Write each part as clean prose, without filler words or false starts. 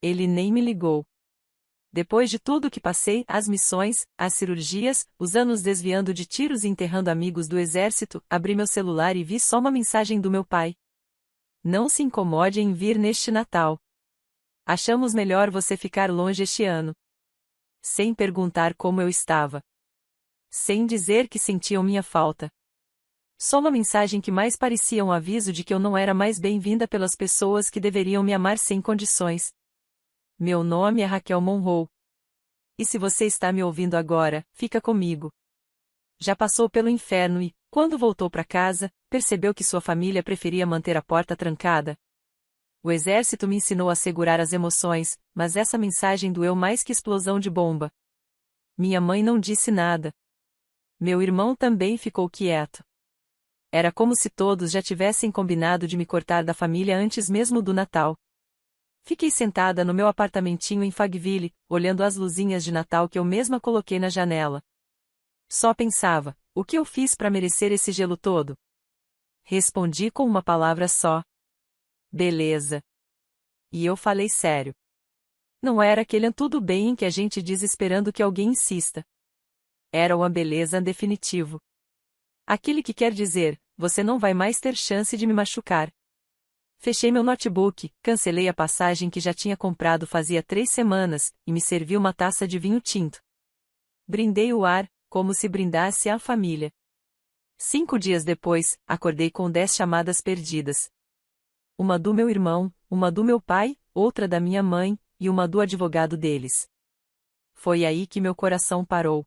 Ele nem me ligou. Depois de tudo que passei, as missões, as cirurgias, os anos desviando de tiros e enterrando amigos do exército, abri meu celular e vi só uma mensagem do meu pai. Não se incomode em vir neste Natal. Achamos melhor você ficar longe este ano. Sem perguntar como eu estava. Sem dizer que sentiam minha falta. Só uma mensagem que mais parecia um aviso de que eu não era mais bem-vinda pelas pessoas que deveriam me amar sem condições. Meu nome é Raquel Monroe. E se você está me ouvindo agora, fica comigo. Já passou pelo inferno e, quando voltou para casa, percebeu que sua família preferia manter a porta trancada? O exército me ensinou a segurar as emoções, mas essa mensagem doeu mais que explosão de bomba. Minha mãe não disse nada. Meu irmão também ficou quieto. Era como se todos já tivessem combinado de me cortar da família antes mesmo do Natal. Fiquei sentada no meu apartamentinho em Fagueville, olhando as luzinhas de Natal que eu mesma coloquei na janela. Só pensava, o que eu fiz para merecer esse gelo todo? Respondi com uma palavra só. Beleza. E eu falei sério. Não era aquele tudo bem em que a gente diz esperando que alguém insista. Era uma beleza definitivo. Aquele que quer dizer, você não vai mais ter chance de me machucar. Fechei meu notebook, cancelei a passagem que já tinha comprado fazia 3 semanas, e me servi uma taça de vinho tinto. Brindei o ar, como se brindasse a família. 5 dias depois, acordei com 10 chamadas perdidas. Uma do meu irmão, uma do meu pai, outra da minha mãe, e uma do advogado deles. Foi aí que meu coração parou.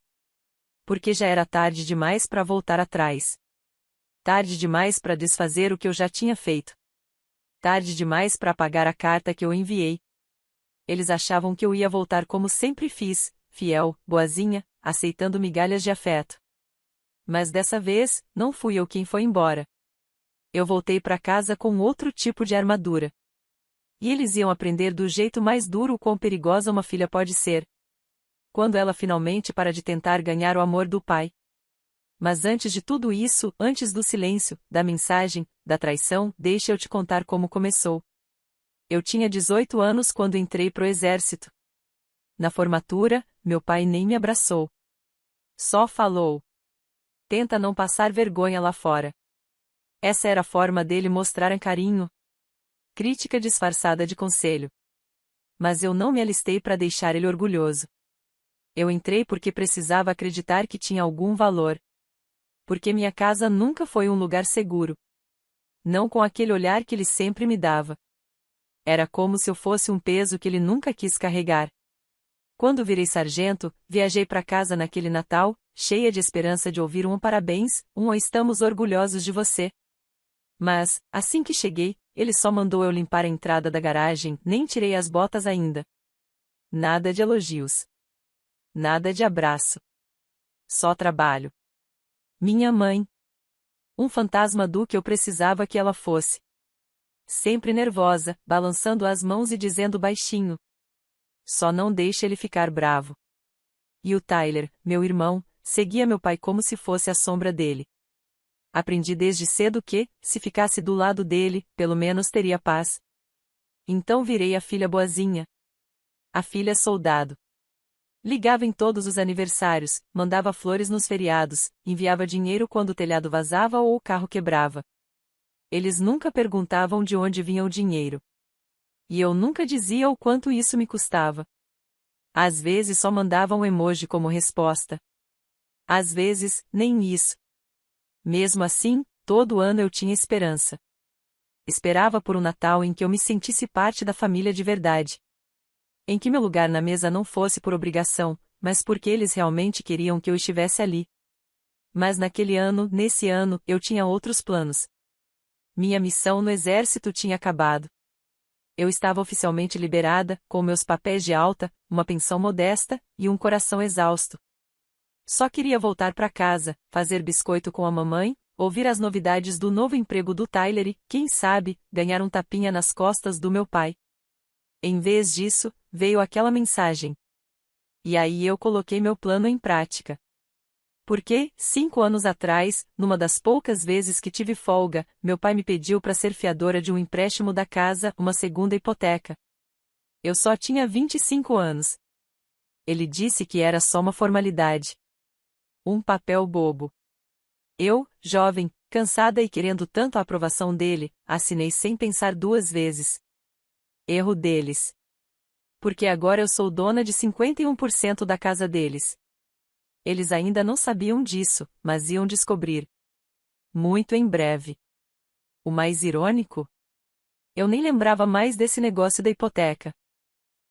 Porque já era tarde demais para voltar atrás. Tarde demais para desfazer o que eu já tinha feito. Tarde demais para apagar a carta que eu enviei. Eles achavam que eu ia voltar como sempre fiz, fiel, boazinha, aceitando migalhas de afeto. Mas dessa vez, não fui eu quem foi embora. Eu voltei para casa com outro tipo de armadura. E eles iam aprender do jeito mais duro o quão perigosa uma filha pode ser. Quando ela finalmente para de tentar ganhar o amor do pai. Mas antes de tudo isso, antes do silêncio, da mensagem, da traição, deixa eu te contar como começou. Eu tinha 18 anos quando entrei pro exército. Na formatura, meu pai nem me abraçou. Só falou. Tenta não passar vergonha lá fora. Essa era a forma dele mostrar carinho. Crítica disfarçada de conselho. Mas eu não me alistei para deixar ele orgulhoso. Eu entrei porque precisava acreditar que tinha algum valor. Porque minha casa nunca foi um lugar seguro. Não com aquele olhar que ele sempre me dava. Era como se eu fosse um peso que ele nunca quis carregar. Quando virei sargento, viajei para casa naquele Natal, cheia de esperança de ouvir um parabéns, estamos orgulhosos de você. Mas, assim que cheguei, ele só mandou eu limpar a entrada da garagem, nem tirei as botas ainda. Nada de elogios. Nada de abraço. Só trabalho. Minha mãe. Um fantasma do que eu precisava que ela fosse. Sempre nervosa, balançando as mãos e dizendo baixinho. Só não deixe ele ficar bravo. E o Tyler, meu irmão, seguia meu pai como se fosse a sombra dele. Aprendi desde cedo que, se ficasse do lado dele, pelo menos teria paz. Então virei a filha boazinha. A filha soldado. Ligava em todos os aniversários, mandava flores nos feriados, enviava dinheiro quando o telhado vazava ou o carro quebrava. Eles nunca perguntavam de onde vinha o dinheiro. E eu nunca dizia o quanto isso me custava. Às vezes só mandava um emoji como resposta. Às vezes, nem isso. Mesmo assim, todo ano eu tinha esperança. Esperava por um Natal em que eu me sentisse parte da família de verdade. Em que meu lugar na mesa não fosse por obrigação, mas porque eles realmente queriam que eu estivesse ali. Mas nesse ano, eu tinha outros planos. Minha missão no exército tinha acabado. Eu estava oficialmente liberada, com meus papéis de alta, uma pensão modesta, e um coração exausto. Só queria voltar para casa, fazer biscoito com a mamãe, ouvir as novidades do novo emprego do Tyler e, quem sabe, ganhar um tapinha nas costas do meu pai. Em vez disso, veio aquela mensagem. E aí eu coloquei meu plano em prática. Porque, 5 anos atrás, numa das poucas vezes que tive folga, meu pai me pediu para ser fiadora de um empréstimo da casa, uma segunda hipoteca. Eu só tinha 25 anos. Ele disse que era só uma formalidade. Um papel bobo. Eu, jovem, cansada e querendo tanto a aprovação dele, assinei sem pensar duas vezes. Erro deles. Porque agora eu sou dona de 51% da casa deles. Eles ainda não sabiam disso, mas iam descobrir. Muito em breve. O mais irônico? Eu nem lembrava mais desse negócio da hipoteca.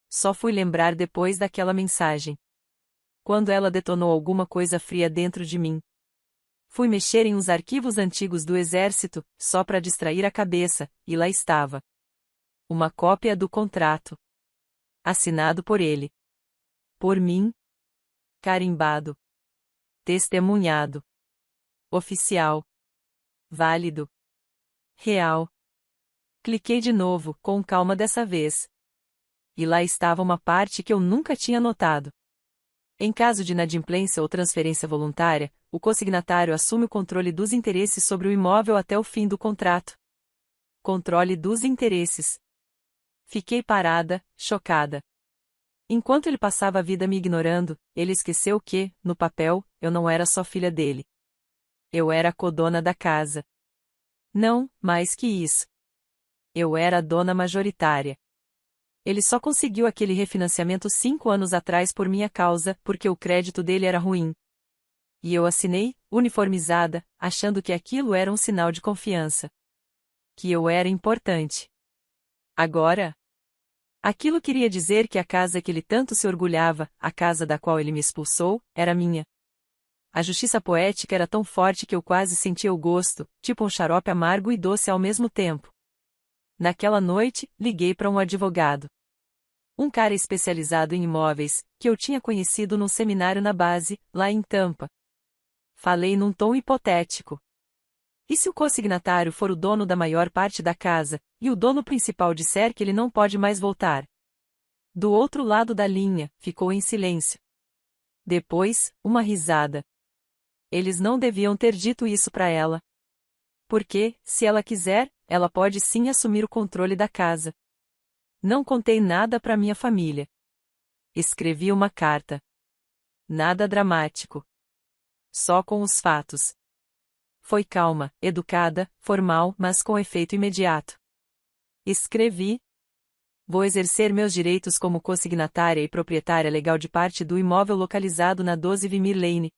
Só fui lembrar depois daquela mensagem. Quando ela detonou alguma coisa fria dentro de mim. Fui mexer em uns arquivos antigos do exército, só para distrair a cabeça, e lá estava. Uma cópia do contrato. Assinado por ele. Por mim. Carimbado. Testemunhado. Oficial. Válido. Real. Cliquei de novo, com calma dessa vez. E lá estava uma parte que eu nunca tinha notado. Em caso de inadimplência ou transferência voluntária, o consignatário assume o controle dos interesses sobre o imóvel até o fim do contrato. Controle dos interesses. Fiquei parada, chocada. Enquanto ele passava a vida me ignorando, ele esqueceu que, no papel, eu não era só filha dele. Eu era a codona da casa. Não, mais que isso. Eu era a dona majoritária. Ele só conseguiu aquele refinanciamento 5 anos atrás por minha causa, porque o crédito dele era ruim. E eu assinei, uniformizada, achando que aquilo era um sinal de confiança. Que eu era importante. Agora? Aquilo queria dizer que a casa que ele tanto se orgulhava, a casa da qual ele me expulsou, era minha. A justiça poética era tão forte que eu quase sentia o gosto, tipo um xarope amargo e doce ao mesmo tempo. Naquela noite, liguei para um advogado. Um cara especializado em imóveis, que eu tinha conhecido num seminário na base, lá em Tampa. Falei num tom hipotético. E se o consignatário for o dono da maior parte da casa, e o dono principal disser que ele não pode mais voltar? Do outro lado da linha, ficou em silêncio. Depois, uma risada. Eles não deviam ter dito isso para ela. Porque, se ela quiser, ela pode sim assumir o controle da casa. Não contei nada para minha família. Escrevi uma carta. Nada dramático. Só com os fatos. Foi calma, educada, formal, mas com efeito imediato. Escrevi: vou exercer meus direitos como consignatária e proprietária legal de parte do imóvel localizado na 12 Vimir Lane.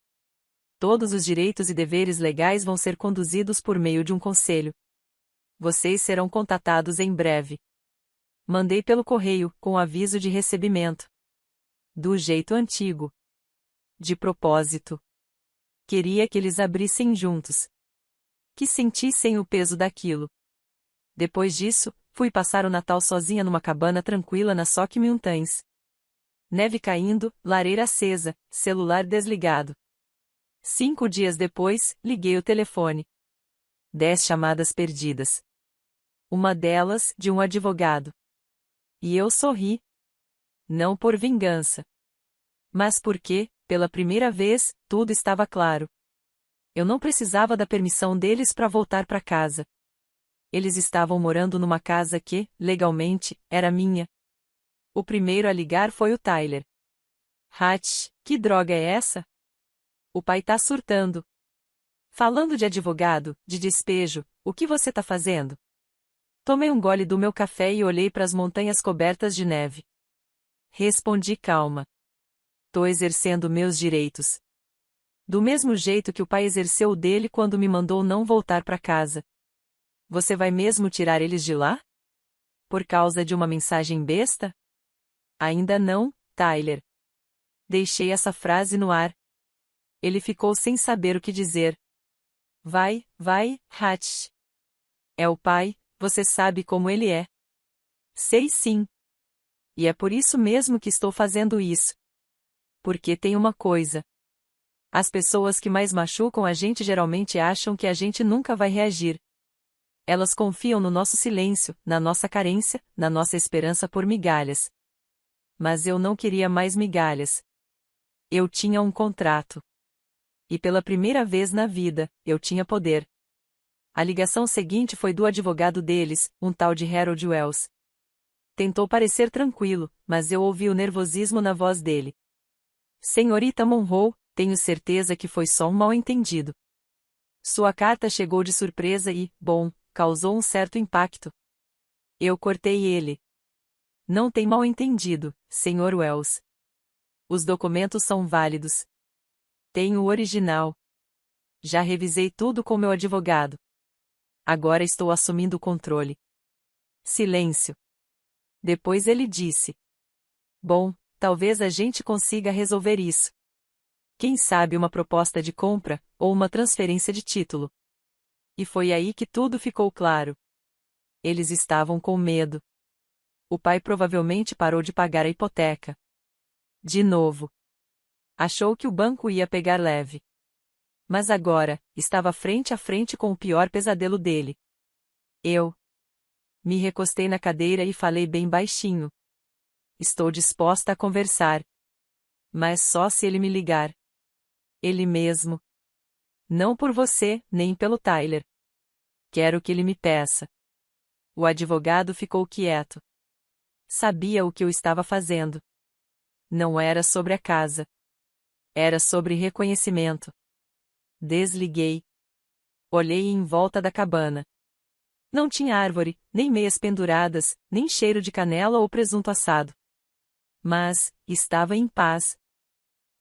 Todos os direitos e deveres legais vão ser conduzidos por meio de um conselho. Vocês serão contatados em breve. Mandei pelo correio, com aviso de recebimento. Do jeito antigo. De propósito. Queria que eles abrissem juntos. Que sentissem o peso daquilo. Depois disso, fui passar o Natal sozinha numa cabana tranquila na Sock Mountains. Neve caindo, lareira acesa, celular desligado. 5 dias depois, liguei o telefone. 10 chamadas perdidas. Uma delas, de um advogado. E eu sorri. Não por vingança. Mas porque, pela primeira vez, tudo estava claro. Eu não precisava da permissão deles para voltar para casa. Eles estavam morando numa casa que, legalmente, era minha. O primeiro a ligar foi o Tyler. Hatch, que droga é essa? O pai tá surtando. Falando de advogado, de despejo, o que você tá fazendo? Tomei um gole do meu café e olhei para as montanhas cobertas de neve. Respondi calma. Tô exercendo meus direitos. Do mesmo jeito que o pai exerceu o dele quando me mandou não voltar para casa. Você vai mesmo tirar eles de lá? Por causa de uma mensagem besta? Ainda não, Tyler. Deixei essa frase no ar. Ele ficou sem saber o que dizer. Vai, Hatch. É o pai, você sabe como ele é. Sei sim. E é por isso mesmo que estou fazendo isso. Porque tem uma coisa. As pessoas que mais machucam a gente geralmente acham que a gente nunca vai reagir. Elas confiam no nosso silêncio, na nossa carência, na nossa esperança por migalhas. Mas eu não queria mais migalhas. Eu tinha um contrato. E pela primeira vez na vida, eu tinha poder. A ligação seguinte foi do advogado deles, um tal de Harold Wells. Tentou parecer tranquilo, mas eu ouvi o nervosismo na voz dele. Senhorita Monroe, tenho certeza que foi só um mal-entendido. Sua carta chegou de surpresa e, bom, causou um certo impacto. Eu cortei ele. Não tem mal-entendido, Sr. Wells. Os documentos são válidos. Tenho o original. Já revisei tudo com meu advogado. Agora estou assumindo o controle. Silêncio. Depois ele disse: Bom, talvez a gente consiga resolver isso. Quem sabe uma proposta de compra, ou uma transferência de título. E foi aí que tudo ficou claro. Eles estavam com medo. O pai provavelmente parou de pagar a hipoteca. De novo. Achou que o banco ia pegar leve. Mas agora, estava frente a frente com o pior pesadelo dele. Eu me recostei na cadeira e falei bem baixinho. Estou disposta a conversar. Mas só se ele me ligar. Ele mesmo. Não por você, nem pelo Tyler. Quero que ele me peça. O advogado ficou quieto. Sabia o que eu estava fazendo. Não era sobre a casa. Era sobre reconhecimento. Desliguei. Olhei em volta da cabana. Não tinha árvore, nem meias penduradas, nem cheiro de canela ou presunto assado. Mas, estava em paz.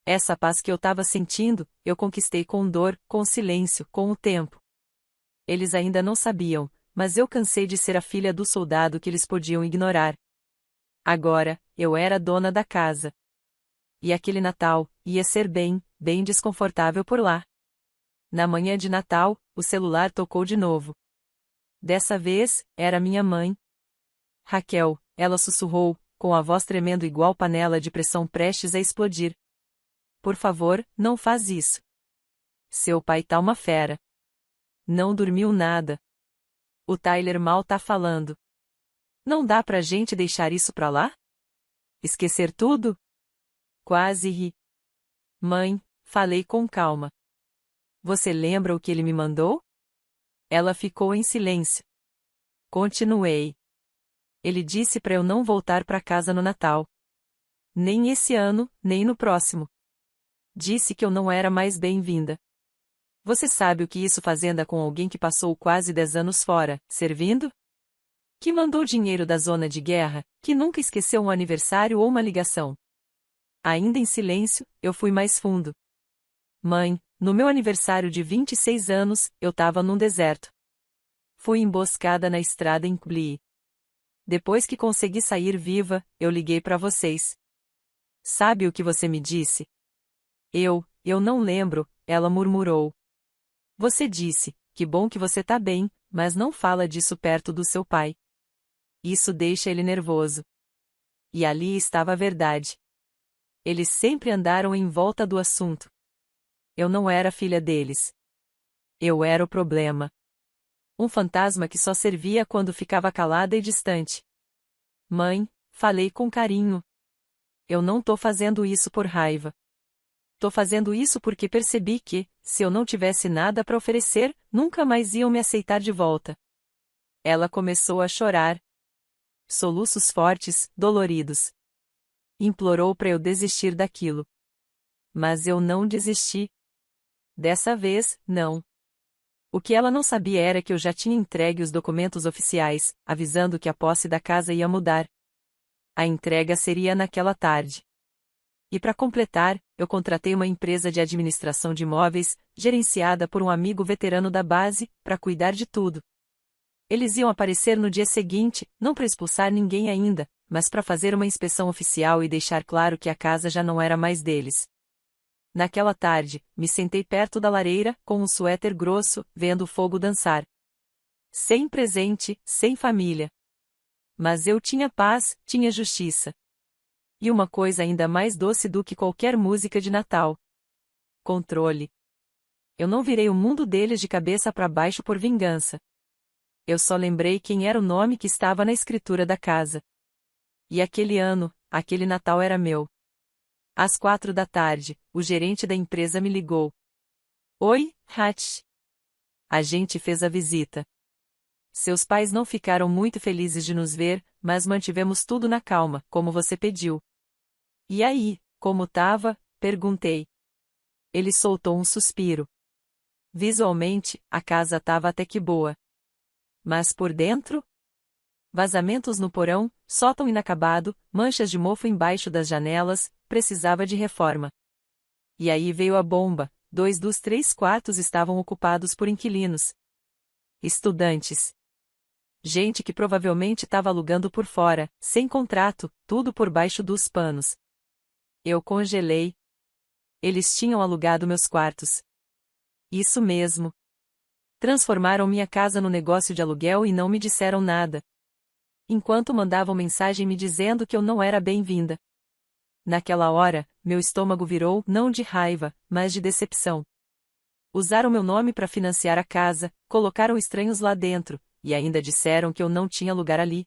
Essa paz que eu estava sentindo, eu conquistei com dor, com silêncio, com o tempo. Eles ainda não sabiam, mas eu cansei de ser a filha do soldado que eles podiam ignorar. Agora, eu era dona da casa. E aquele Natal, ia ser bem, bem desconfortável por lá. Na manhã de Natal, o celular tocou de novo. Dessa vez, era minha mãe. Raquel, ela sussurrou, com a voz tremendo igual panela de pressão prestes a explodir. Por favor, não faz isso. Seu pai tá uma fera. Não dormiu nada. O Tyler mal tá falando. Não dá pra gente deixar isso pra lá? Esquecer tudo? Quase ri. Mãe, falei com calma. Você lembra o que ele me mandou? Ela ficou em silêncio. Continuei. Ele disse para eu não voltar para casa no Natal. Nem esse ano, nem no próximo. Disse que eu não era mais bem-vinda. Você sabe o que isso fazenda com alguém que passou quase 10 anos fora, servindo? Que mandou dinheiro da zona de guerra, que nunca esqueceu um aniversário ou uma ligação. Ainda em silêncio, eu fui mais fundo. Mãe, no meu aniversário de 26 anos, eu estava num deserto. Fui emboscada na estrada em Clee. Depois que consegui sair viva, eu liguei para vocês. Sabe o que você me disse? Eu não lembro, ela murmurou. Você disse, que bom que você tá bem, mas não fala disso perto do seu pai. Isso deixa ele nervoso. E ali estava a verdade. Eles sempre andaram em volta do assunto. Eu não era filha deles. Eu era o problema. Um fantasma que só servia quando ficava calada e distante. Mãe, falei com carinho. Eu não tô fazendo isso por raiva. Tô fazendo isso porque percebi que, se eu não tivesse nada para oferecer, nunca mais iam me aceitar de volta. Ela começou a chorar. Soluços fortes, doloridos. Implorou para eu desistir daquilo. Mas eu não desisti. Dessa vez, não. O que ela não sabia era que eu já tinha entregue os documentos oficiais, avisando que a posse da casa ia mudar. A entrega seria naquela tarde. E para completar, eu contratei uma empresa de administração de imóveis, gerenciada por um amigo veterano da base, para cuidar de tudo. Eles iam aparecer no dia seguinte, não para expulsar ninguém ainda, mas para fazer uma inspeção oficial e deixar claro que a casa já não era mais deles. Naquela tarde, me sentei perto da lareira, com um suéter grosso, vendo o fogo dançar. Sem presente, sem família. Mas eu tinha paz, tinha justiça. E uma coisa ainda mais doce do que qualquer música de Natal. Controle. Eu não virei o mundo deles de cabeça para baixo por vingança. Eu só lembrei quem era o nome que estava na escritura da casa. E aquele ano, aquele Natal era meu. Às 4 da tarde, o gerente da empresa me ligou. Oi, Hatch. A gente fez a visita. Seus pais não ficaram muito felizes de nos ver, mas mantivemos tudo na calma, como você pediu. E aí, como tava? Perguntei. Ele soltou um suspiro. Visualmente, a casa tava até que boa. Mas por dentro? Vazamentos no porão, sótão inacabado, manchas de mofo embaixo das janelas, precisava de reforma. E aí veio a bomba, 2 dos 3 quartos estavam ocupados por inquilinos. Estudantes. Gente que provavelmente estava alugando por fora, sem contrato, tudo por baixo dos panos. Eu congelei. Eles tinham alugado meus quartos. Isso mesmo. Transformaram minha casa no negócio de aluguel e não me disseram nada. Enquanto mandavam mensagem me dizendo que eu não era bem-vinda. Naquela hora, meu estômago virou não de raiva, mas de decepção. Usaram meu nome para financiar a casa, colocaram estranhos lá dentro, e ainda disseram que eu não tinha lugar ali.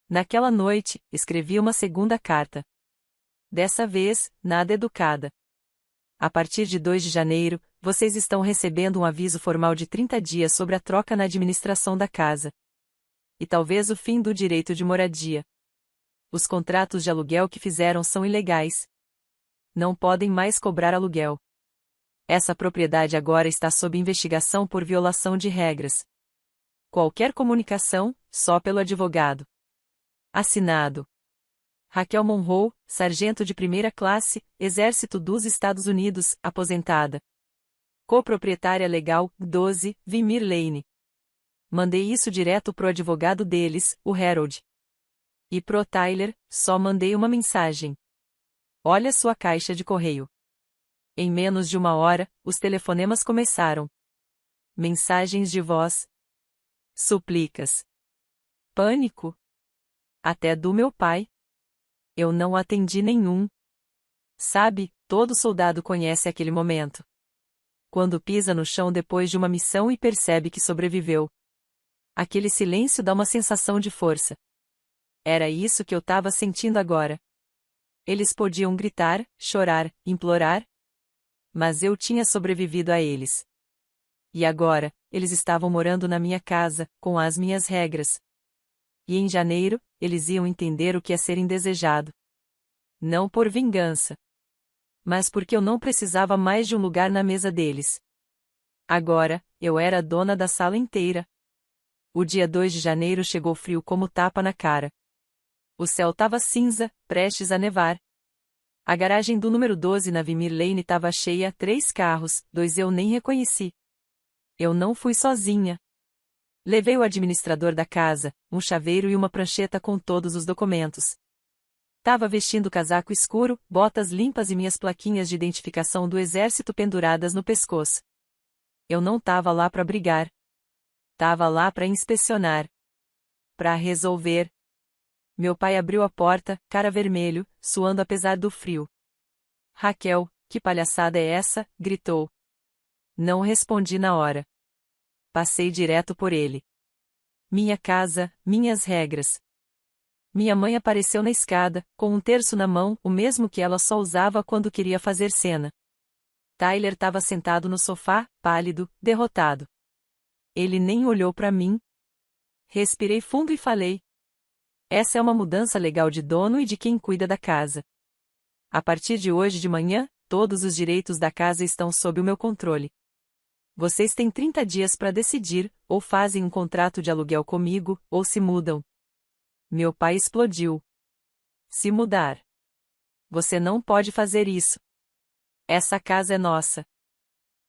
Naquela noite, escrevi uma segunda carta. Dessa vez, nada educada. A partir de 2 de janeiro, vocês estão recebendo um aviso formal de 30 dias sobre a troca na administração da casa. E talvez o fim do direito de moradia. Os contratos de aluguel que fizeram são ilegais. Não podem mais cobrar aluguel. Essa propriedade agora está sob investigação por violação de regras. Qualquer comunicação, só pelo advogado. Assinado. Raquel Monroe, sargento de primeira classe, Exército dos Estados Unidos, aposentada. Coproprietária legal, 12, Vimir Lane. Mandei isso direto pro advogado deles, o Harold. E pro Tyler, só mandei uma mensagem. Olha sua caixa de correio. Em menos de 1 hora, os telefonemas começaram. Mensagens de voz. Súplicas. Pânico. Até do meu pai. Eu não atendi nenhum. Sabe, todo soldado conhece aquele momento. Quando pisa no chão depois de uma missão e percebe que sobreviveu. Aquele silêncio dá uma sensação de força. Era isso que eu estava sentindo agora. Eles podiam gritar, chorar, implorar. Mas eu tinha sobrevivido a eles. E agora, eles estavam morando na minha casa, com as minhas regras. E em janeiro, eles iam entender o que é ser indesejado. Não por vingança. Mas porque eu não precisava mais de um lugar na mesa deles. Agora, eu era a dona da sala inteira. O dia 2 de janeiro chegou frio como tapa na cara. O céu estava cinza, prestes a nevar. A garagem do número 12 na Vimir Lane estava cheia, 3 carros, 2 eu nem reconheci. Eu não fui sozinha. Levei o administrador da casa, um chaveiro e uma prancheta com todos os documentos. Tava vestindo casaco escuro, botas limpas e minhas plaquinhas de identificação do exército penduradas no pescoço. Eu não tava lá para brigar. Tava lá para inspecionar. Para resolver. Meu pai abriu a porta, cara vermelho, suando apesar do frio. Raquel, que palhaçada é essa? Gritou. Não respondi na hora. Passei direto por ele. Minha casa, minhas regras. Minha mãe apareceu na escada, com um terço na mão, o mesmo que ela só usava quando queria fazer cena. Tyler estava sentado no sofá, pálido, derrotado. Ele nem olhou para mim. Respirei fundo e falei. Essa é uma mudança legal de dono e de quem cuida da casa. A partir de hoje de manhã, todos os direitos da casa estão sob o meu controle. Vocês têm 30 dias para decidir, ou fazem um contrato de aluguel comigo, ou se mudam. Meu pai explodiu. Se mudar. Você não pode fazer isso. Essa casa é nossa.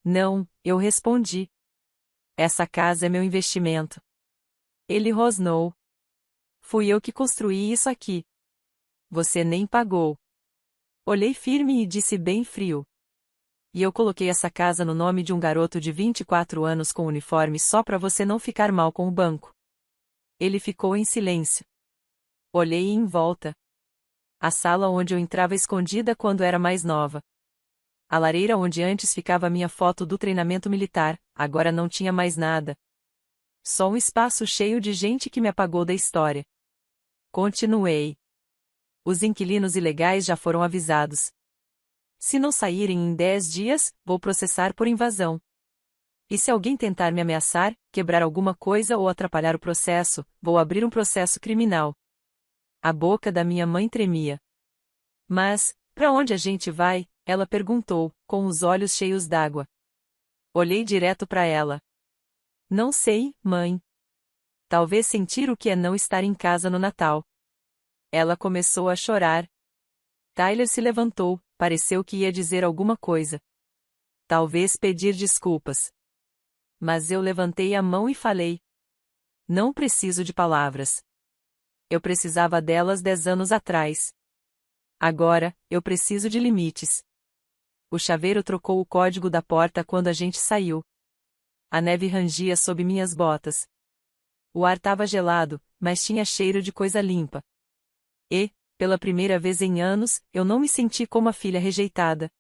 Não, eu respondi. Essa casa é meu investimento. Ele rosnou. Fui eu que construí isso aqui. Você nem pagou. Olhei firme e disse bem frio. E eu coloquei essa casa no nome de um garoto de 24 anos com uniforme só para você não ficar mal com o banco. Ele ficou em silêncio. Olhei em volta. A sala onde eu entrava escondida quando era mais nova. A lareira onde antes ficava minha foto do treinamento militar, agora não tinha mais nada. Só um espaço cheio de gente que me apagou da história. Continuei. Os inquilinos ilegais já foram avisados. Se não saírem em 10 dias, vou processar por invasão. E se alguém tentar me ameaçar, quebrar alguma coisa ou atrapalhar o processo, vou abrir um processo criminal. A boca da minha mãe tremia. Mas, para onde a gente vai? Ela perguntou, com os olhos cheios d'água. Olhei direto para ela. Não sei, mãe. Talvez sentir o que é não estar em casa no Natal. Ela começou a chorar. Tyler se levantou, pareceu que ia dizer alguma coisa. Talvez pedir desculpas. Mas eu levantei a mão e falei. Não preciso de palavras. Eu precisava delas 10 anos atrás. Agora, eu preciso de limites. O chaveiro trocou o código da porta quando a gente saiu. A neve rangia sob minhas botas. O ar estava gelado, mas tinha cheiro de coisa limpa. E, pela primeira vez em anos, eu não me senti como a filha rejeitada.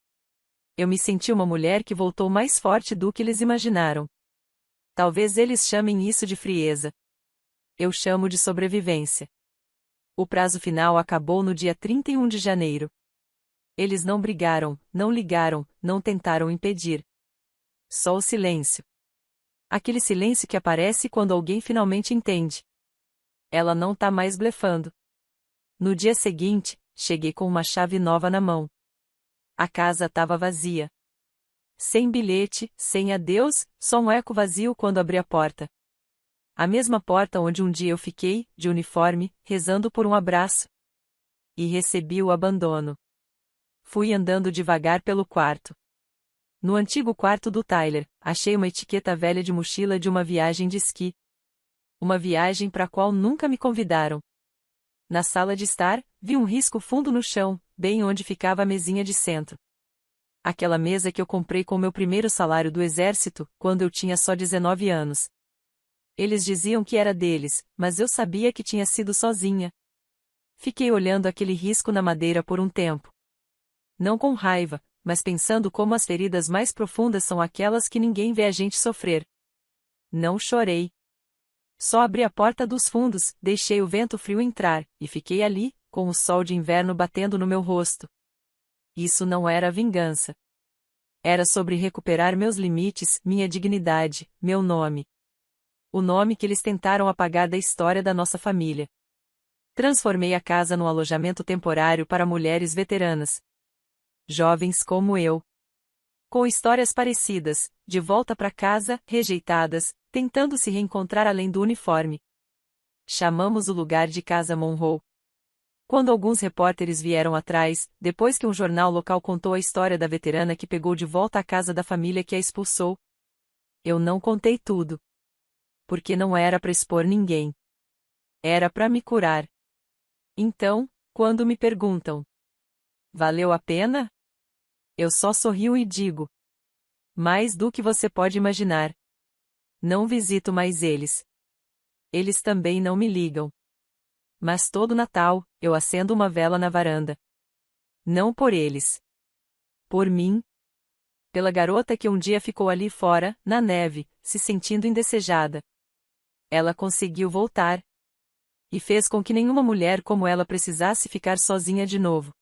Eu me senti uma mulher que voltou mais forte do que eles imaginaram. Talvez eles chamem isso de frieza. Eu chamo de sobrevivência. O prazo final acabou no dia 31 de janeiro. Eles não brigaram, não ligaram, não tentaram impedir. Só o silêncio. Aquele silêncio que aparece quando alguém finalmente entende. Ela não tá mais blefando. No dia seguinte, cheguei com uma chave nova na mão. A casa estava vazia. Sem bilhete, sem adeus, só um eco vazio quando abri a porta. A mesma porta onde um dia eu fiquei, de uniforme, rezando por um abraço. E recebi o abandono. Fui andando devagar pelo quarto. No antigo quarto do Tyler, achei uma etiqueta velha de mochila de uma viagem de esqui. Uma viagem para a qual nunca me convidaram. Na sala de estar, vi um risco fundo no chão, bem onde ficava a mesinha de centro. Aquela mesa que eu comprei com meu primeiro salário do exército, quando eu tinha só 19 anos. Eles diziam que era deles, mas eu sabia que tinha sido sozinha. Fiquei olhando aquele risco na madeira por um tempo. Não com raiva, mas pensando como as feridas mais profundas são aquelas que ninguém vê a gente sofrer. Não chorei. Só abri a porta dos fundos, deixei o vento frio entrar, e fiquei ali, com o sol de inverno batendo no meu rosto. Isso não era vingança. Era sobre recuperar meus limites, minha dignidade, meu nome. O nome que eles tentaram apagar da história da nossa família. Transformei a casa num alojamento temporário para mulheres veteranas. Jovens como eu. Com histórias parecidas, de volta para casa, rejeitadas, tentando se reencontrar além do uniforme. Chamamos o lugar de Casa Monroe. Quando alguns repórteres vieram atrás, depois que um jornal local contou a história da veterana que pegou de volta a casa da família que a expulsou, eu não contei tudo. Porque não era para expor ninguém. Era para me curar. Então, quando me perguntam, valeu a pena? Eu só sorrio e digo, mais do que você pode imaginar. Não visito mais eles. Eles também não me ligam. Mas todo Natal, eu acendo uma vela na varanda. Não por eles. Por mim. Pela garota que um dia ficou ali fora, na neve, se sentindo indesejada. Ela conseguiu voltar. E fez com que nenhuma mulher como ela precisasse ficar sozinha de novo.